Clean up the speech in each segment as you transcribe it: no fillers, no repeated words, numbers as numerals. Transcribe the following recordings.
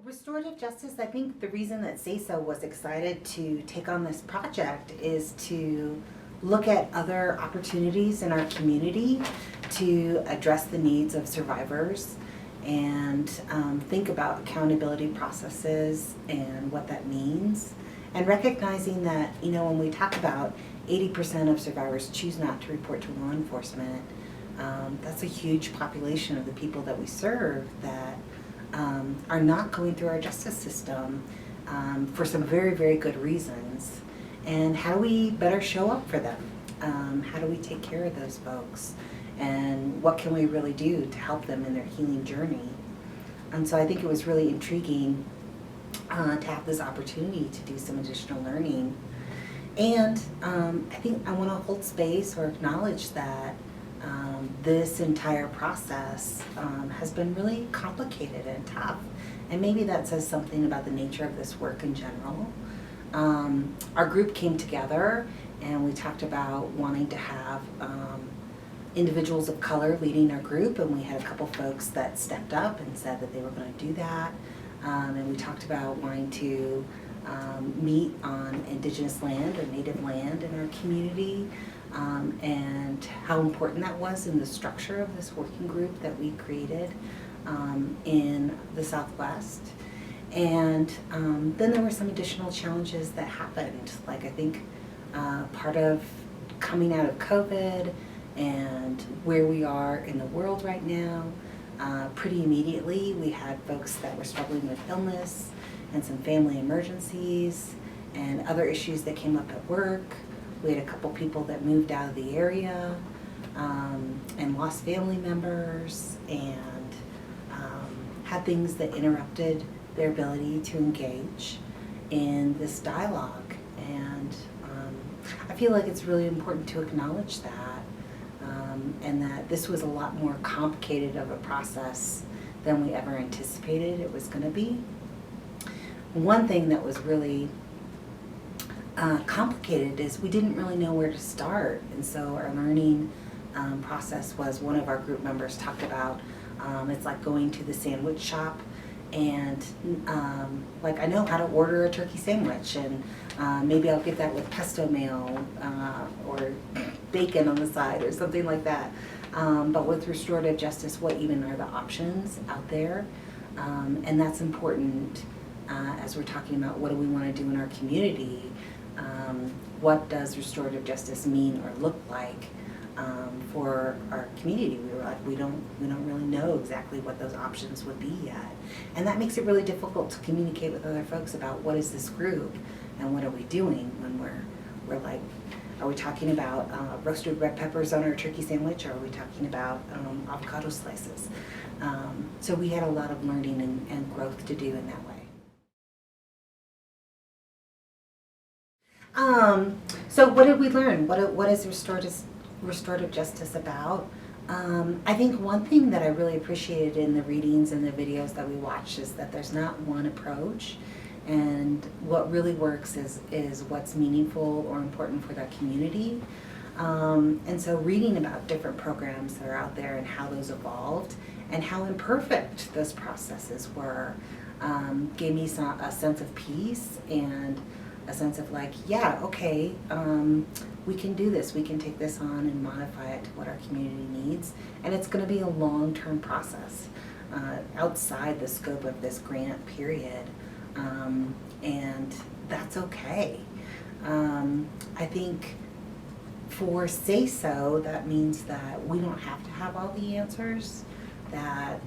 Restorative Justice, I think the reason that SASO was excited to take on this project is to look at other opportunities in our community to address the needs of survivors and think about accountability processes and what that means. And recognizing that, you know, when we talk about 80% of survivors choose not to report to law enforcement, that's a huge population of the people that we serve that are not going through our justice system for some very, very good reasons. And how do we better show up for them? How do we take care of those folks? And what can we really do to help them in their healing journey? And so I think it was really intriguing to have this opportunity to do some additional learning. And I think I want to hold space or acknowledge that this entire process has been really complicated and tough. And maybe that says something about the nature of this work in general. Our group came together and we talked about wanting to have individuals of color leading our group, and we had a couple folks that stepped up and said that they were going to do that. And we talked about wanting to meet on indigenous land or native land in our community, and how important that was in the structure of this working group that we created in the Southwest. And then there were some additional challenges that happened, like I think part of coming out of COVID and where we are in the world right now. Pretty immediately we had folks that were struggling with illness and some family emergencies and other issues that came up at work. We had a couple people that moved out of the area and lost family members and had things that interrupted their ability to engage in this dialogue. And I feel like it's really important to acknowledge that, and that this was a lot more complicated of a process than we ever anticipated it was going to be. One thing that was really complicated is we didn't really know where to start, and so our learning process was, one of our group members talked about it's like going to the sandwich shop and like I know how to order a turkey sandwich, and maybe I'll get that with pesto mayo or bacon on the side or something like that. But with restorative justice, what even are the options out there? And that's important as we're talking about what do we want to do in our community. What does restorative justice mean or look like for our community? We were like, we don't really know exactly what those options would be yet. And that makes it really difficult to communicate with other folks about what is this group and what are we doing when we're like, are we talking about roasted red peppers on our turkey sandwich, or are we talking about avocado slices? So we had a lot of learning and growth to do in that way. So what did we learn? What is restorative justice about? I think one thing that I really appreciated in the readings and the videos that we watched is that there's not one approach, and what really works is what's meaningful or important for that community. And so reading about different programs that are out there and how those evolved and how imperfect those processes were gave me a sense of peace and a sense of like, yeah, okay, we can do this. We can take this on and modify it to what our community needs. And it's going to be a long-term process outside the scope of this grant period. And that's okay. I think for SASO, that means that we don't have to have all the answers, that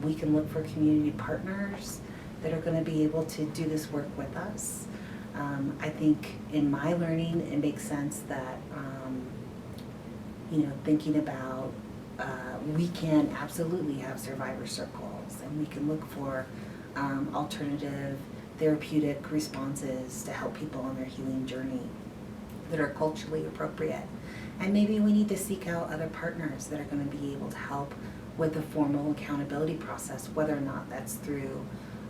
we can look for community partners that are going to be able to do this work with us. I think in my learning, it makes sense that, thinking about we can absolutely have survivor circles, and we can look for alternative therapeutic responses to help people on their healing journey that are culturally appropriate. And maybe we need to seek out other partners that are going to be able to help with a formal accountability process, whether or not that's through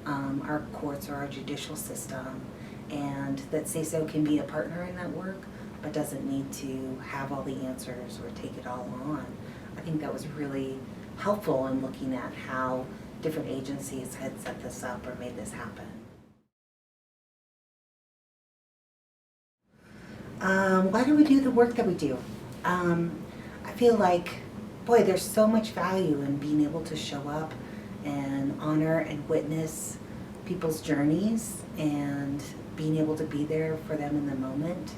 our courts or our judicial system. And that SASO can be a partner in that work, but doesn't need to have all the answers or take it all on. I think that was really helpful in looking at how different agencies had set this up or made this happen. Why do we do the work that we do? I feel like, boy, there's so much value in being able to show up and honor and witness people's journeys and being able to be there for them in the moment.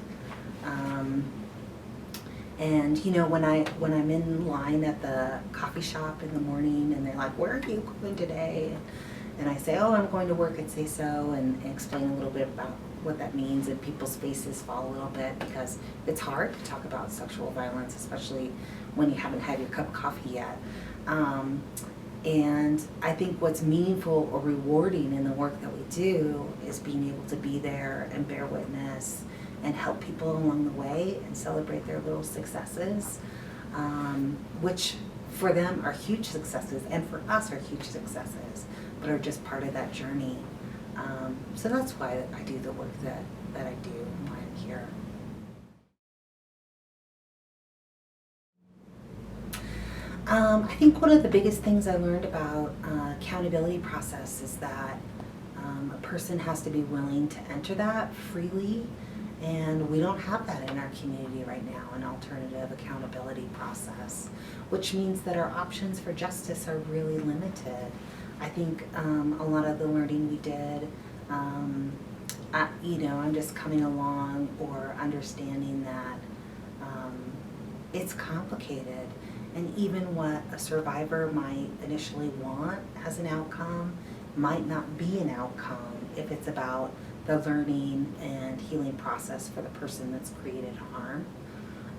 And you know, when I'm in line at the coffee shop in the morning and they're like, where are you going today? And I say, oh, I'm going to work at Say So, and explain a little bit about what that means, and people's faces fall a little bit because it's hard to talk about sexual violence, especially when you haven't had your cup of coffee yet. And I think what's meaningful or rewarding in the work that we do is being able to be there and bear witness and help people along the way and celebrate their little successes, which for them are huge successes and for us are huge successes, but are just part of that journey. So that's why I do the work that I do and why I'm here. I think one of the biggest things I learned about accountability process is that a person has to be willing to enter that freely, and we don't have that in our community right now, an alternative accountability process, which means that our options for justice are really limited. I think a lot of the learning we did, you know, I'm just coming along or understanding that it's complicated, and even what a survivor might initially want as an outcome might not be an outcome if it's about the learning and healing process for the person that's created harm.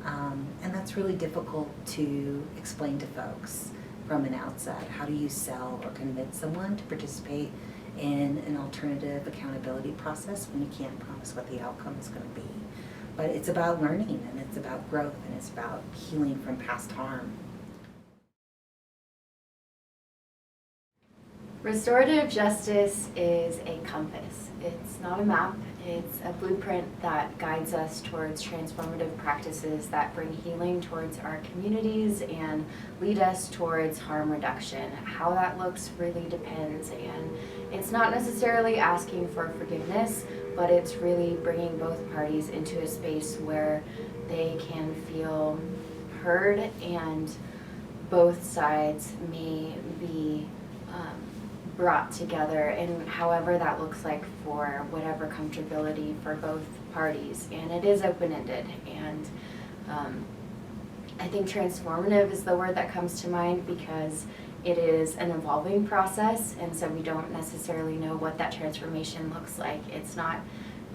And that's really difficult to explain to folks from an outset. How do you sell or convince someone to participate in an alternative accountability process when you can't promise what the outcome is going to be? But it's about learning, and it's about growth, and it's about healing from past harm. Restorative justice is a compass. It's not a map, it's a blueprint that guides us towards transformative practices that bring healing towards our communities and lead us towards harm reduction. How that looks really depends, and it's not necessarily asking for forgiveness, but it's really bringing both parties into a space where they can feel heard and both sides may be brought together, and however that looks like for whatever comfortability for both parties. And it is open-ended, and I think transformative is the word that comes to mind because it is an evolving process, and so we don't necessarily know what that transformation looks like. It's not,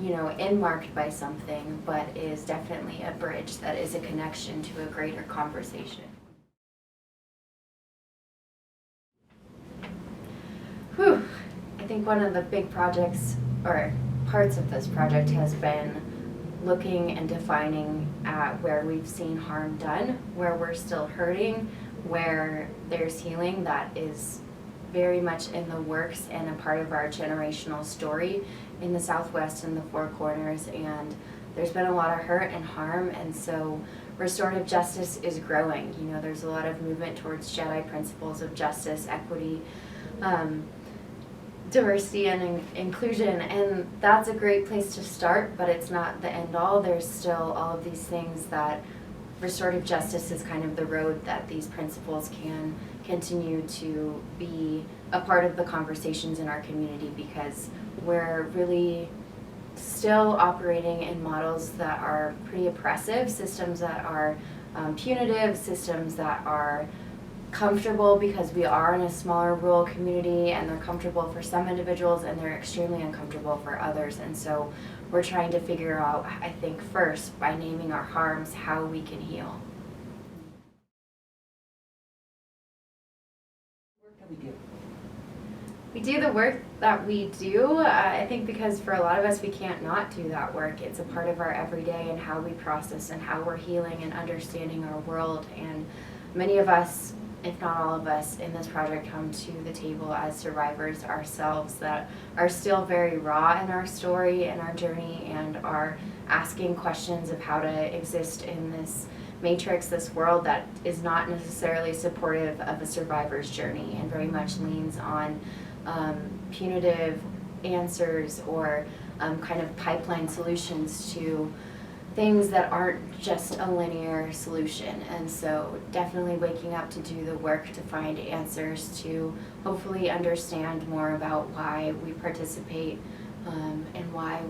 you know, marked by something, but is definitely a bridge that is a connection to a greater conversation. Whew. I think one of the big projects or parts of this project has been looking and defining at where we've seen harm done, where we're still hurting, where there's healing that is very much in the works and a part of our generational story in the Southwest and the Four Corners. And there's been a lot of hurt and harm, and so restorative justice is growing. You know, there's a lot of movement towards Jedi principles of justice, equity, diversity and inclusion, and that's a great place to start, but it's not the end all. There's still all of these things that restorative justice is kind of the road that these principles can continue to be a part of the conversations in our community, because we're really still operating in models that are pretty oppressive, systems that are punitive, systems that are comfortable because we are in a smaller rural community, and they're comfortable for some individuals and they're extremely uncomfortable for others. And so we're trying to figure out, I think, first by naming our harms, how we can heal. What work do we do? We do the work that we do, I think, because for a lot of us we can't not do that work. It's a part of our everyday and how we process and how we're healing and understanding our world. And many of us, if not all of us, in this project come to the table as survivors ourselves that are still very raw in our story and our journey and are asking questions of how to exist in this matrix, this world that is not necessarily supportive of a survivor's journey and very much leans on punitive answers or kind of pipeline solutions to things that aren't just a linear solution. And so definitely waking up to do the work to find answers, to hopefully understand more about why we participate and why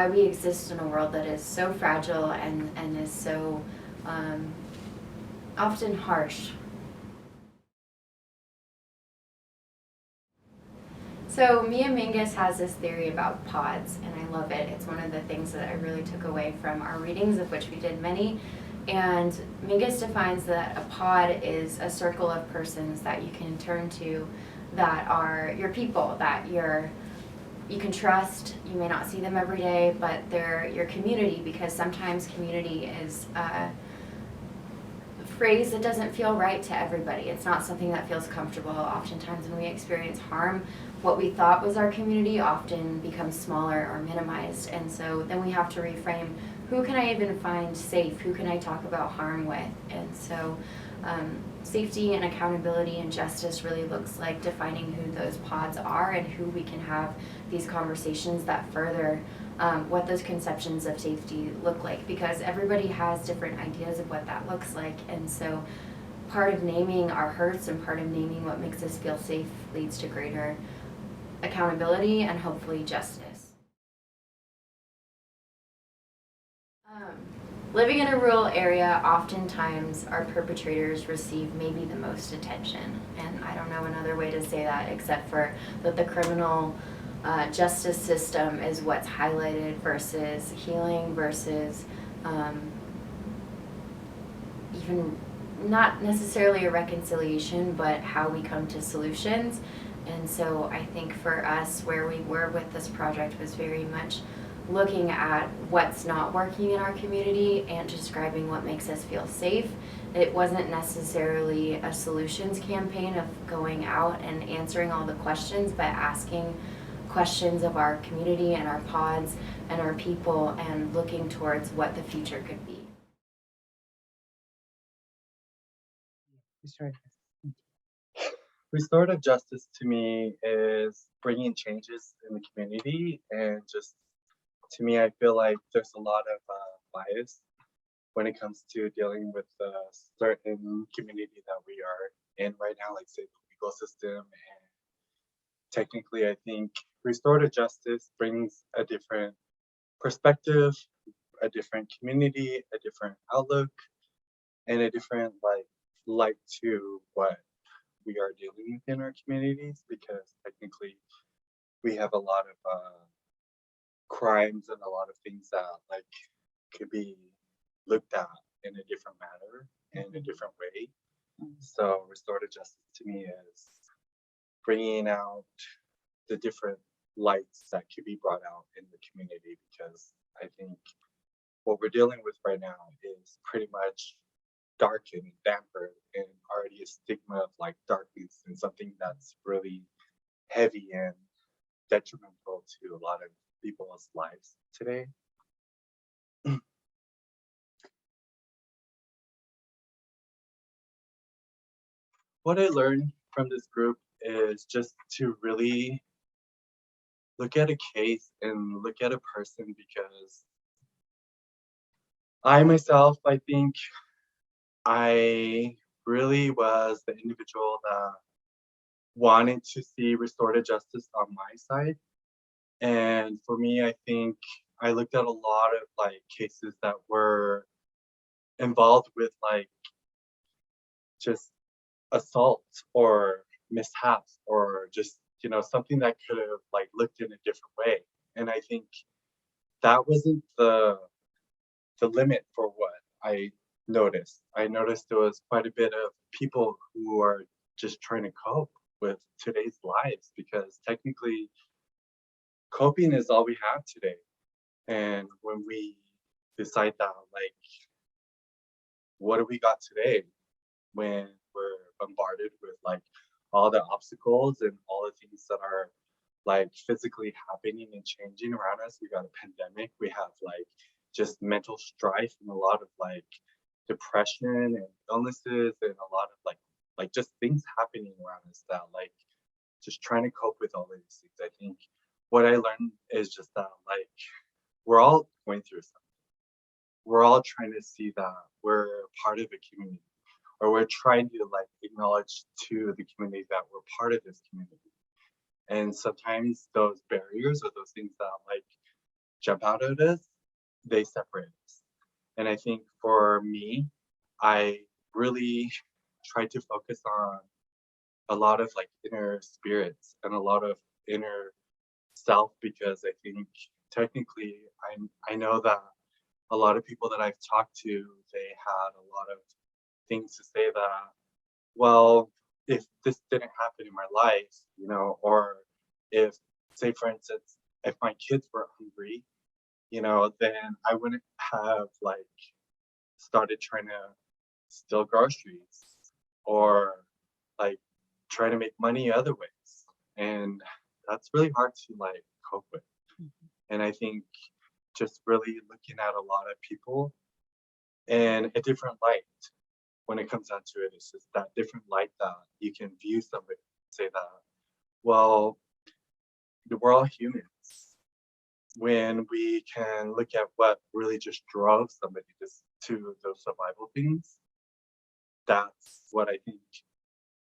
we exist in a world that is so fragile and is so often harsh. So Mia Mingus has this theory about pods, and I love it. It's one of the things that I really took away from our readings, of which we did many. And Mingus defines that a pod is a circle of persons that you can turn to that are your people, that you can trust. You may not see them every day, but they're your community, because sometimes community is a phrase that doesn't feel right to everybody. It's not something that feels comfortable. Oftentimes when we experience harm, what we thought was our community often becomes smaller or minimized. And so then we have to reframe, who can I even find safe? Who can I talk about harm with? And so safety and accountability and justice really looks like defining who those pods are and who we can have these conversations that further what those conceptions of safety look like, because everybody has different ideas of what that looks like. And so part of naming our hurts and part of naming what makes us feel safe leads to greater accountability and hopefully justice. Living in a rural area, oftentimes our perpetrators receive maybe the most attention. And I don't know another way to say that except for that the criminal justice system is what's highlighted versus healing, versus even not necessarily a reconciliation, but how we come to solutions. And so I think for us, where we were with this project was very much looking at what's not working in our community and describing what makes us feel safe. It wasn't necessarily a solutions campaign of going out and answering all the questions, but asking questions of our community and our pods and our people and looking towards what the future could be. Restorative justice to me is bringing changes in the community, and just to me, I feel like there's a lot of bias when it comes to dealing with a certain community that we are in right now, like say the legal system. And technically, I think restorative justice brings a different perspective, a different community, a different outlook, and a different light to what we are dealing with in our communities, because technically we have a lot of crimes and a lot of things that could be looked at in a different manner, in a different way. So restorative justice to me is bringing out the different lights that could be brought out in the community, because I think what we're dealing with right now is pretty much dark and damper and already a stigma of darkness and something that's really heavy and detrimental to a lot of people's lives today. What I learned from this group is just to really look at a case and look at a person, because I myself, I think I really was the individual that wanted to see restorative justice on my side. And for me, I think I looked at a lot of cases that were involved with just assault or mishaps, or just something that could have looked in a different way. And I think that wasn't the limit for what I noticed. I noticed there was quite a bit of people who are just trying to cope with today's lives, because technically coping is all we have today. And when we decide that, what do we got today when we're bombarded with all the obstacles and all the things that are like physically happening and changing around us. We got a pandemic. We have like just mental strife and a lot of like depression and illnesses and a lot of like just things happening around us that like just trying to cope with all of these things. I think what I learned is just that like we're all going through something. We're all trying to see that we're part of a community, or we're trying to like acknowledge to the community that we're part of this community. And sometimes those barriers or those things that like jump out at us, they separate us. And I think for me, I really try to focus on a lot of like inner spirits and a lot of inner self, because I think technically I know that a lot of people that I've talked to, they had a lot of things to say that, well, if this didn't happen in my life, you know, or if, say for instance, if my kids were hungry, you know, then I wouldn't have like started trying to steal groceries or like try to make money other ways. And that's really hard to like cope with. And I think just really looking at a lot of people in a different light when it comes down to it, it's just that different light that you can view somebody and say that, well, we're all humans. When we can look at what really just drove somebody to those survival things, that's what I think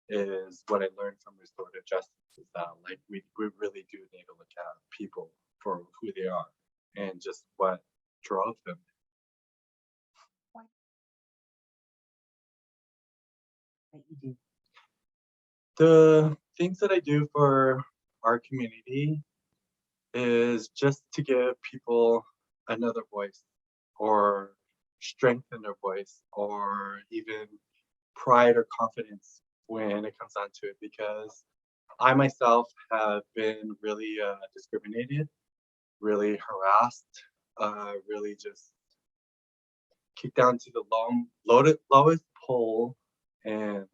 is what I learned from restorative justice, is that like we really do need to look at people for who they are and just what drove them. That you do. The things that I do for our community is just to give people another voice, or strengthen their voice, or even pride or confidence when it comes down to it, because I myself have been really discriminated, really harassed, really just kicked down to the lowest pole in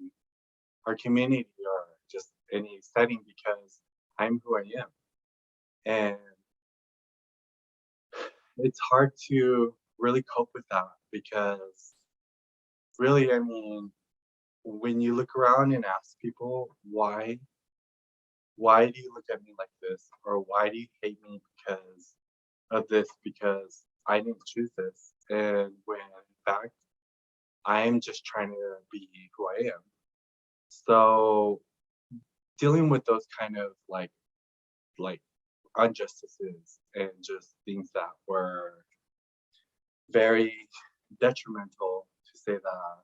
our community or just any setting, because I'm who I am. And it's hard to really cope with that, because really, I mean, when you look around and ask people why do you look at me like this, or why do you hate me because of this, because I didn't choose this, and when in fact I'm just trying to be who I am. So dealing with those kind of like injustices and just things that were very detrimental, to say that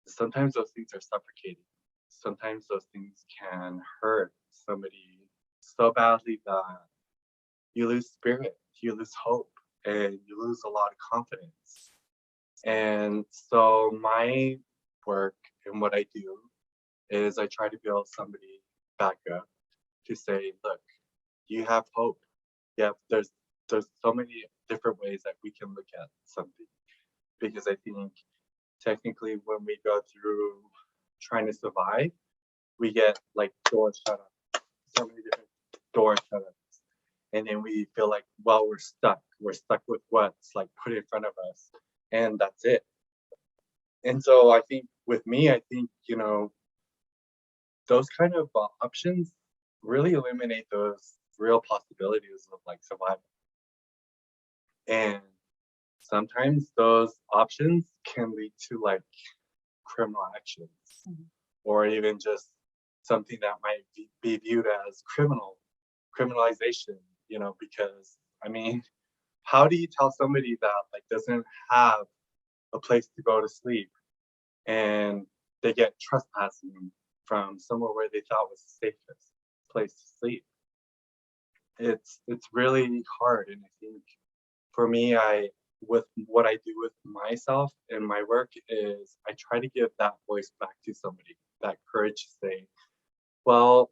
sometimes those things are suffocating. Sometimes those things can hurt somebody so badly that you lose spirit, you lose hope, and you lose a lot of confidence. And so my work and what I do is I try to build somebody back up to say, look, you have hope. Yeah, there's so many different ways that we can look at something. Because I think technically when we go through trying to survive, we get like doors shut up, so many different doors shut up. And then we feel like, well, we're stuck. We're stuck with what's like put in front of us, and that's it. And so I think with me, I think, you know, those kind of options really eliminate those real possibilities of like survival. And sometimes those options can lead to like criminal actions, or even just something that might be viewed as criminalization, you know, because I mean, how do you tell somebody that like doesn't have a place to go to sleep, and they get trespassing from somewhere where they thought was the safest place to sleep? It's really hard. And I think for me, with what I do with myself and my work is I try to give that voice back to somebody, that courage to say, well,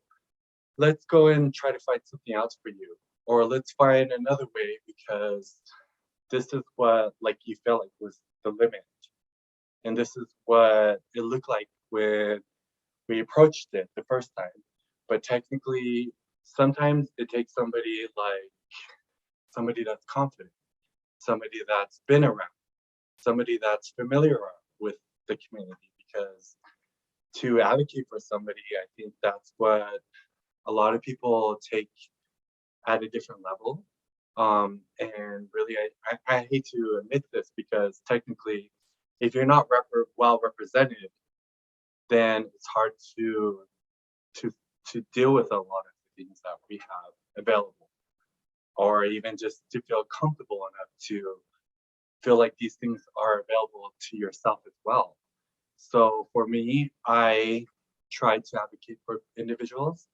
let's go and try to find something else for you, or let's find another way, because this is what like you felt like was the limit, and this is what it looked like when we approached it the first time. But technically sometimes it takes somebody that's confident, somebody that's been around, somebody that's familiar with the community, because to advocate for somebody, I think that's what a lot of people take at a different level. And really, I hate to admit this, because technically, if you're not well represented, then it's hard to to deal with a lot of the things that we have available, or even just to feel comfortable enough to feel like these things are available to yourself as well. So for me, I try to advocate for individuals.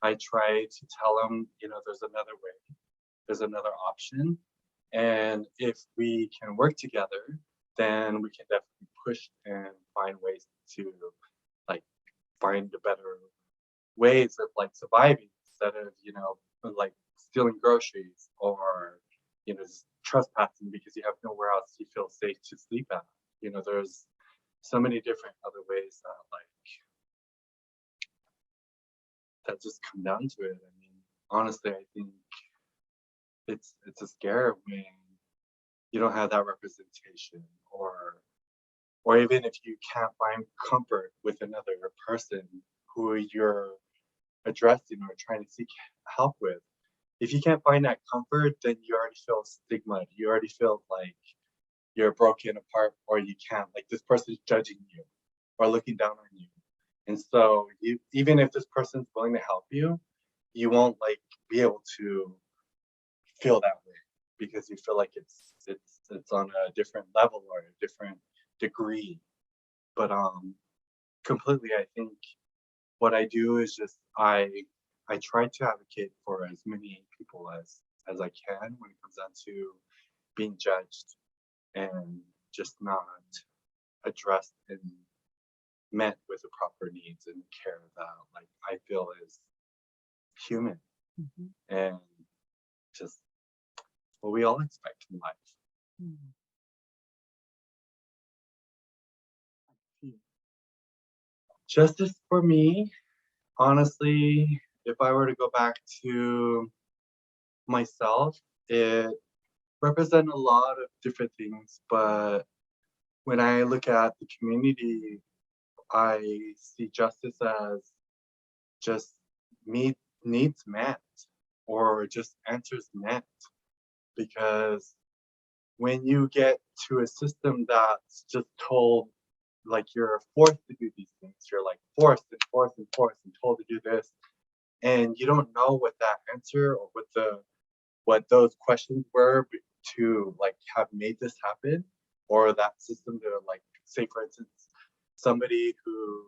I try to tell them, there's another way, there's another option. And if we can work together, then we can definitely push and find ways to like find the better ways of like surviving, instead of, like stealing groceries, or, just trespassing because you have nowhere else you feel safe to sleep at. There's so many different other ways that just come down to it. I mean, honestly, I think it's a scare when you don't have that representation, or even if you can't find comfort with another person who you're addressing or trying to seek help with. If you can't find that comfort, then you already feel stigma. You already feel like you're broken apart, or you can't, like this person's judging you or looking down on you. And so even if this person's willing to help you, you won't like be able to feel that way, because you feel like it's on a different level or a different degree. But completely, I think what I do is just I try to advocate for as many people as I can when it comes down to being judged and just not addressed and met with the proper needs and care that like I feel is human and just what we all expect in life. Justice for me, honestly, if I were to go back to myself, it represents a lot of different things. But when I look at the community, I see justice as just needs met, or just answers met. Because when you get to a system that's just told, like you're forced to do these things, you're like forced and forced and forced and told to do this, and you don't know what that answer or what those questions were to like have made this happen, or that system to like say, for instance, somebody who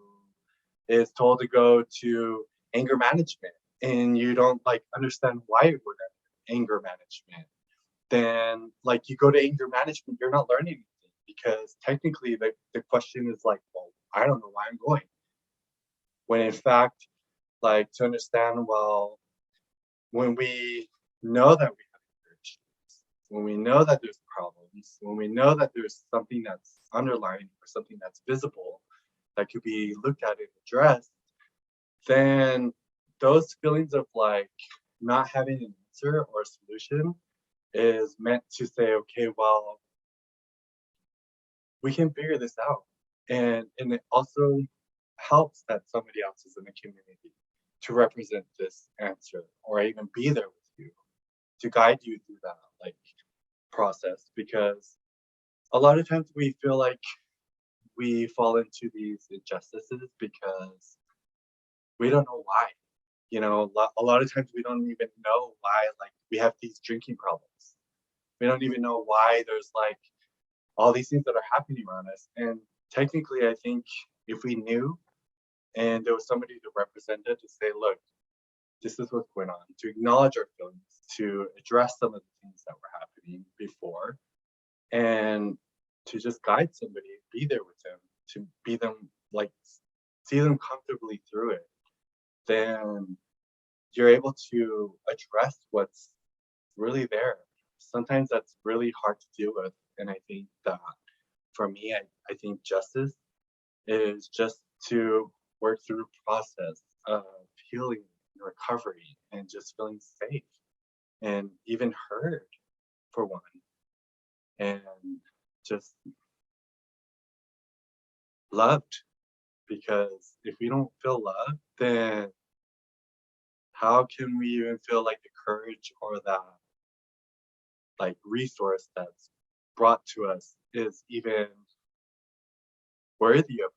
is told to go to anger management, and you don't like understand why you go to anger management, then like you go to anger management, you're not learning anything, because technically the question is like, well, I don't know why I'm going. When in fact, like to understand, well, when we know that we have anger issues, when we know that there's problems, when we know that there's something that's underlying or something that's visible that could be looked at and addressed, then those feelings of like not having an answer or a solution is meant to say, okay, well, we can figure this out. And it also helps that somebody else is in the community to represent this answer, or even be there with you to guide you through that like process. Because a lot of times we feel like we fall into these injustices because we don't know why. A lot of times we don't even know why, like we have these drinking problems. We don't even know why there's like all these things that are happening around us. And technically, I think if we knew and there was somebody to represent it, to say, look, this is what's going on, to acknowledge our feelings, to address some of the things that were happening before, and to just guide somebody, be there with them, to be them, like, see them comfortably through it, then you're able to address what's really there. Sometimes that's really hard to deal with. And I think that for me, I think justice is just to work through a process of healing recovery and just feeling safe and even heard for one. And just loved, because if we don't feel loved, then how can we even feel like the courage or the like resource that's brought to us is even worthy of